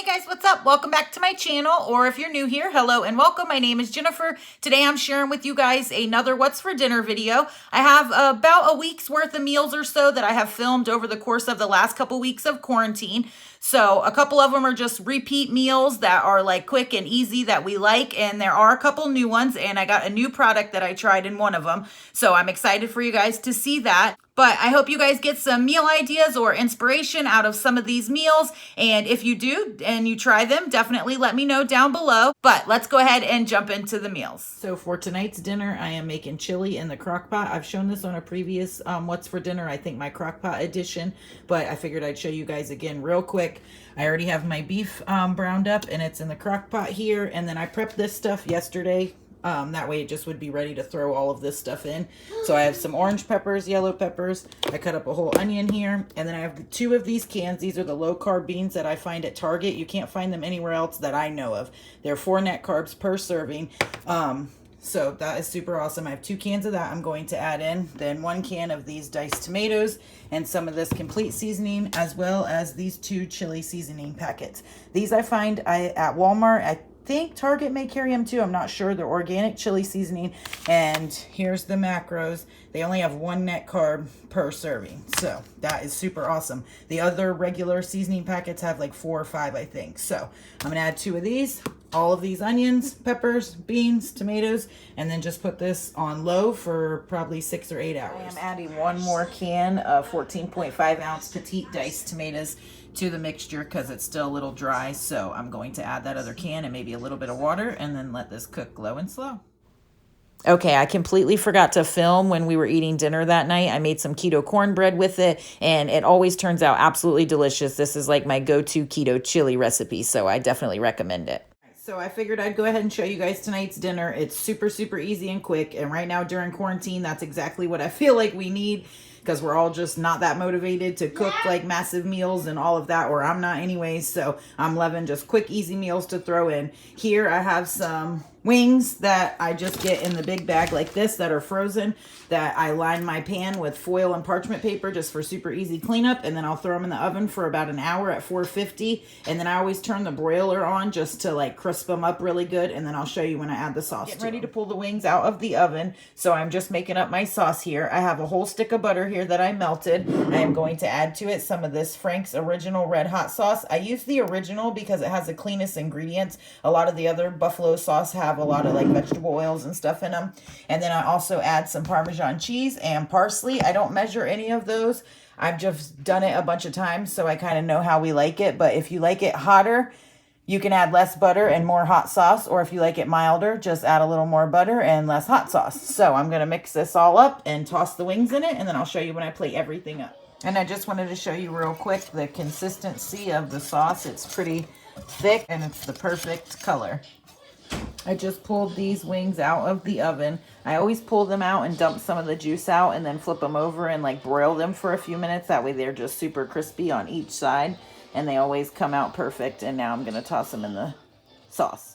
Hey guys, what's up? Welcome back to my channel, or if you're new here, hello and welcome. My name is Jennifer. Today I'm sharing with you guys another What's for Dinner video. I have about a week's worth of meals or so that I have filmed over the course of the last couple weeks of quarantine. So a couple of them are just repeat meals that are like quick and easy that we like, and there are a couple new ones, and I got a new product that I tried in one of them. So I'm excited for you guys to see that. But I hope you guys get some meal ideas or inspiration out of some of these meals. And if you do and you try them, definitely let me know down below. But let's go ahead and jump into the meals. So for tonight's dinner, I am making chili in the crock pot. I've shown this on a previous What's for Dinner, I think my crock pot edition, but I figured I'd show you guys again real quick. I already have my beef browned up and it's in the crock pot here. And then I prepped this stuff yesterday. That way it just would be ready to throw all of this stuff in. So I have some orange peppers, yellow peppers. I cut up a whole onion here. And then I have two of these cans. These are the low carb beans that I find at Target. You can't find them anywhere else that I know of. They're 4 net carbs per serving. So that is super awesome. I have 2 cans of that I'm going to add in. Then 1 can of these diced tomatoes and some of this complete seasoning, as well as these 2 chili seasoning packets. These I find at Walmart. I think Target may carry them too. I'm not sure. They're organic chili seasoning. And here's the macros. They only have 1 net carb per serving. So that is super awesome. The other regular seasoning packets have like 4 or 5, I think. So I'm going to add 2 of these, all of these onions, peppers, beans, tomatoes, and then just put this on low for probably 6 or 8 hours. I am adding 1 more can of 14.5 ounce petite diced tomatoes to the mixture because it's still a little dry. So I'm going to add that other can and maybe a little bit of water and then let this cook low and slow. Okay, I completely forgot to film when we were eating dinner that night. I made some keto cornbread with it, and it always turns out absolutely delicious. This is like my go-to keto chili recipe, so I definitely recommend it. So I figured I'd go ahead and show you guys tonight's dinner. It's super, super easy and quick, and right now during quarantine, that's exactly what I feel like we need, because we're all just not that motivated to cook like massive meals and all of that, or I'm not anyways. So I'm loving just quick, easy meals to throw in. Here I have some wings that I just get in the big bag like this that are frozen, that I line my pan with foil and parchment paper just for super easy cleanup, and then I'll throw them in the oven for about an hour at 450, and then I always turn the broiler on just to like crisp them up really good, and then I'll show you when I add the sauce. Getting ready to pull the wings out of the oven, so I'm just making up my sauce here. I have a whole stick of butter here that I melted. I am going to add to it some of this Frank's Original Red Hot sauce. I use the original because it has the cleanest ingredients. A lot of the other buffalo sauce have a lot of like vegetable oils and stuff in them. And then I also add some Parmesan cheese and parsley. I don't measure any of those. I've just done it a bunch of times, so I kind of know how we like it. But if you like it hotter, you can add less butter and more hot sauce. Or if you like it milder, just add a little more butter and less hot sauce. So I'm going to mix this all up and toss the wings in it, and then I'll show you when I plate everything up. And I just wanted to show you real quick the consistency of the sauce. It's pretty thick and it's the perfect color. I just pulled these wings out of the oven. I always pull them out and dump some of the juice out and then flip them over and like broil them for a few minutes. That way they're just super crispy on each side and they always come out perfect. And now I'm going to toss them in the sauce.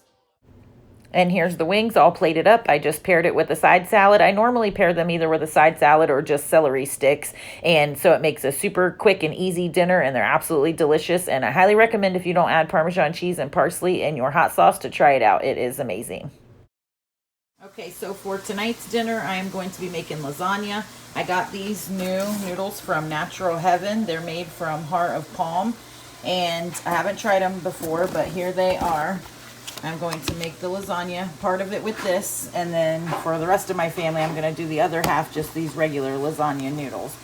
And here's the wings all plated up. I just paired it with a side salad. I normally pair them either with a side salad or just celery sticks. And so it makes a super quick and easy dinner, and they're absolutely delicious. And I highly recommend, if you don't add Parmesan cheese and parsley in your hot sauce, to try it out. It is amazing. Okay, so for tonight's dinner, I am going to be making lasagna. I got these new noodles from Natural Heaven. They're made from heart of palm. And I haven't tried them before, but here they are. I'm going to make the lasagna, part of it with this, and then for the rest of my family, I'm going to do the other half, just these regular lasagna noodles.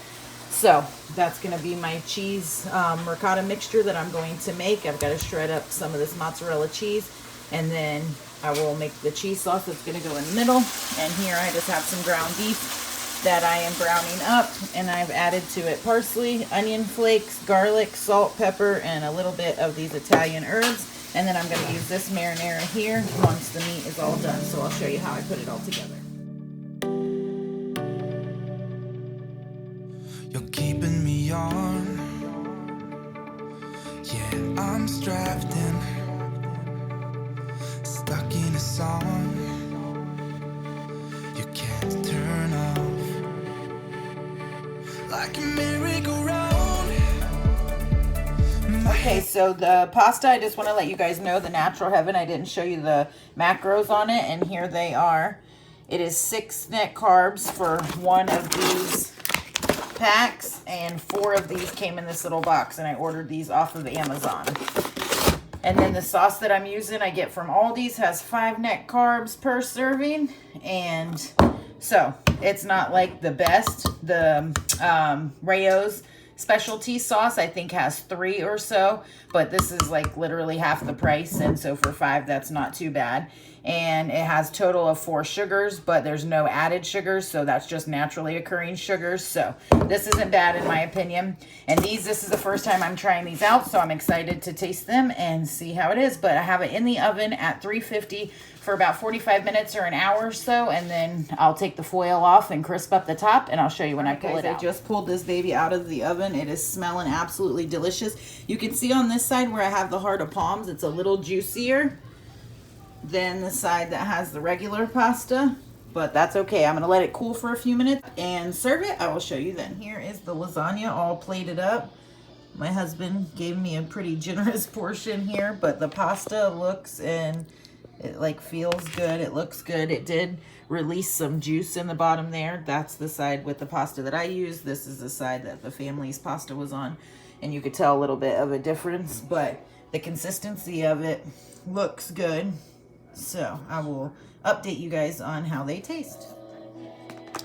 So that's going to be my cheese ricotta mixture that I'm going to make. I've got to shred up some of this mozzarella cheese, and then I will make the cheese sauce that's going to go in the middle. And here I just have some ground beef that I am browning up, and I've added to it parsley, onion flakes, garlic, salt, pepper, and a little bit of these Italian herbs. And then I'm going to use this marinara here once the meat is all done. So I'll show you how I put it all together. You're keeping me on. Yeah, I'm strapped in, stuck in a song you can't turn off, like a merry-go-round. Okay, so the pasta, I just want to let you guys know, the Natural Heaven, I didn't show you the macros on it, and here they are. It is 6 net carbs for one of these packs, and 4 of these came in this little box, and I ordered these off of Amazon. And then the sauce that I'm using, I get from Aldi's, has 5 net carbs per serving, and so it's not like the best. The Rayo's specialty sauce, I think, has 3 or so, but this is like literally half the price, and so for 5, that's not too bad. And it has total of 4 sugars, but there's no added sugars, so that's just naturally occurring sugars. So this isn't bad in my opinion. And this is the first time I'm trying these out, so I'm excited to taste them and see how it is. But I have it in the oven at 350 for about 45 minutes or an hour or so, and then I'll take the foil off and crisp up the top, and I'll show you when I pull it out. I just pulled this baby out of the oven. It is smelling absolutely delicious. You can see on this side where I have the heart of palms, it's a little juicier than the side that has the regular pasta, but that's okay. I'm gonna let it cool for a few minutes and serve it. I will show you then. Here is the lasagna all plated up. My husband gave me a pretty generous portion here, but the pasta looks and it like feels good. It looks good. It did release some juice in the bottom there. That's the side with the pasta that I use. This is the side that the family's pasta was on, and you could tell a little bit of a difference, but the consistency of it looks good. So I will update you guys on how they taste.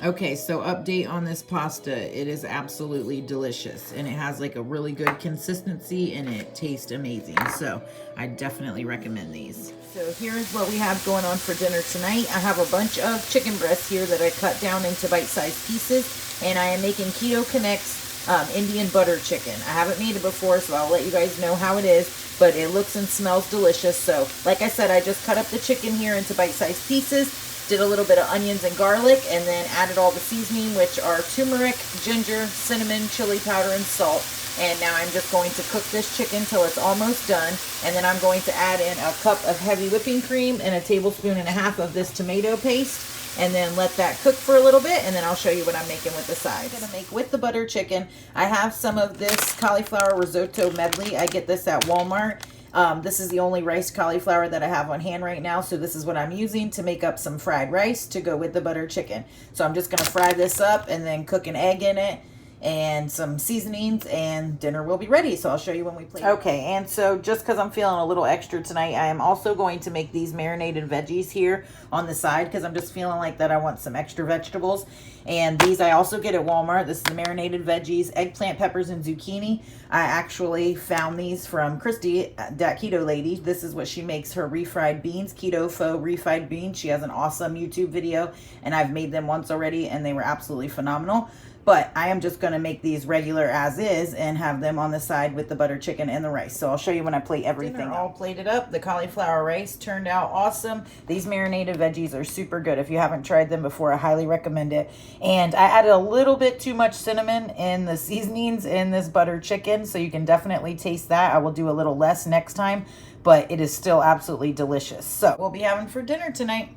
Okay, so update on this pasta. It is absolutely delicious, and it has like a really good consistency, and it tastes amazing. So I definitely recommend these. So here's what we have going on for dinner tonight. I have a bunch of chicken breasts here that I cut down into bite-sized pieces, and I am making Keto Connect's Indian butter chicken. I haven't made it before, so I'll let you guys know how it is, but it looks and smells delicious. So like I said, I just cut up the chicken here into bite-sized pieces, did a little bit of onions and garlic, and then added all the seasoning, which are turmeric, ginger, cinnamon, chili powder, and salt. And now I'm just going to cook this chicken till it's almost done, and then I'm going to add in a cup of heavy whipping cream and a tablespoon and a half of this tomato paste, and then let that cook for a little bit, and then I'll show you what I'm making with the sides. I'm gonna make with the butter chicken. I have some of this cauliflower risotto medley. I get this at Walmart. This is the only rice cauliflower that I have on hand right now, so this is what I'm using to make up some fried rice to go with the butter chicken. So I'm just gonna fry this up and then cook an egg in it and some seasonings, and dinner will be ready. So I'll show you when we plate. Okay, and so just because I'm feeling a little extra tonight, I am also going to make these marinated veggies here on the side, because I'm just feeling like that I want some extra vegetables. And these I also get at Walmart. This is the marinated veggies, eggplant, peppers, and zucchini. I actually found these from Christy at Datketolady. This is what she makes her refried beans, keto faux refried beans. She has an awesome YouTube video, and I've made them once already, and they were absolutely phenomenal. But I am just going to make these regular as is and have them on the side with the butter chicken and the rice. So I'll show you when I plate everything. All plated up. The cauliflower rice turned out awesome. These marinated veggies are super good. If you haven't tried them before, I highly recommend it. And I added a little bit too much cinnamon in the seasonings in this butter chicken, so you can definitely taste that. I will do a little less next time, but it is still absolutely delicious. So we'll be having for dinner tonight.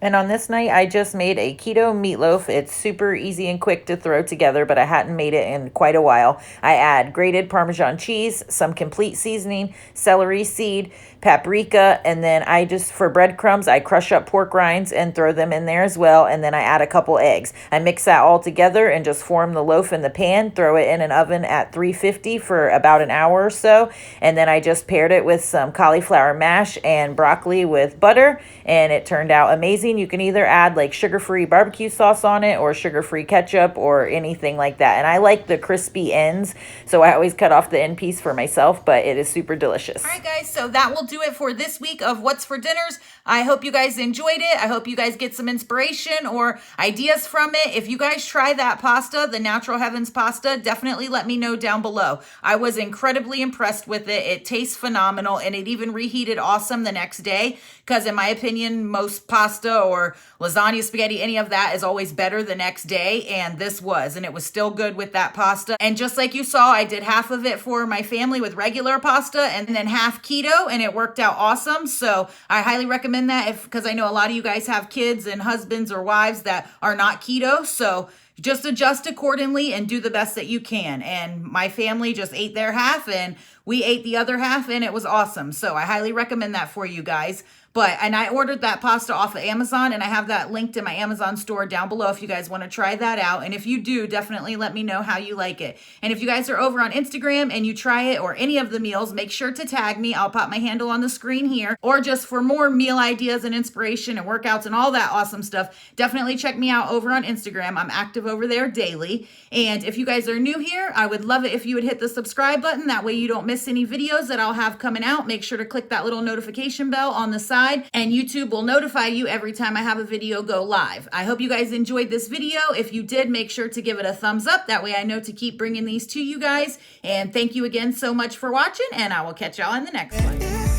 And on this night, I just made a keto meatloaf. It's super easy and quick to throw together, but I hadn't made it in quite a while. I add grated Parmesan cheese, some complete seasoning, celery seed, paprika, and then I just, for breadcrumbs, I crush up pork rinds and throw them in there as well, and then I add a couple eggs. I mix that all together and just form the loaf in the pan, throw it in an oven at 350 for about an hour or so, and then I just paired it with some cauliflower mash and broccoli with butter, and it turned out amazing. You can either add like sugar-free barbecue sauce on it or sugar-free ketchup or anything like that, and I like the crispy ends, so I always cut off the end piece for myself, but it is super delicious. All right, guys, so that will do it for this week of What's for Dinners. I hope you guys enjoyed it. I hope you guys get some inspiration or ideas from it. If you guys try that pasta, the Natural Heavens pasta, definitely let me know down below. I was incredibly impressed with it. It tastes phenomenal, and it even reheated awesome the next day, because in my opinion, most pasta or lasagna, spaghetti, any of that is always better the next day, and this was, and it was still good with that pasta. And just like you saw, I did half of it for my family with regular pasta and then half keto, and it worked out awesome. So I highly recommend that, because I know a lot of you guys have kids and husbands or wives that are not keto, so just adjust accordingly and do the best that you can. And my family just ate their half and we ate the other half and it was awesome. So I highly recommend that for you guys. And I ordered that pasta off of Amazon and I have that linked in my Amazon store down below if you guys want to try that out. And if you do, definitely let me know how you like it. And if you guys are over on Instagram and you try it or any of the meals, make sure to tag me. I'll pop my handle on the screen here. Or just for more meal ideas and inspiration and workouts and all that awesome stuff, definitely check me out over on Instagram. I'm active over there daily. And if you guys are new here, I would love it if you would hit the subscribe button. That way you don't miss any videos that I'll have coming out. Make sure to click that little notification bell on the side and YouTube will notify you every time I have a video go live. I hope you guys enjoyed this video. If you did, make sure to give it a thumbs up. That way I know to keep bringing these to you guys. And thank you again so much for watching, and I will catch y'all in the next one.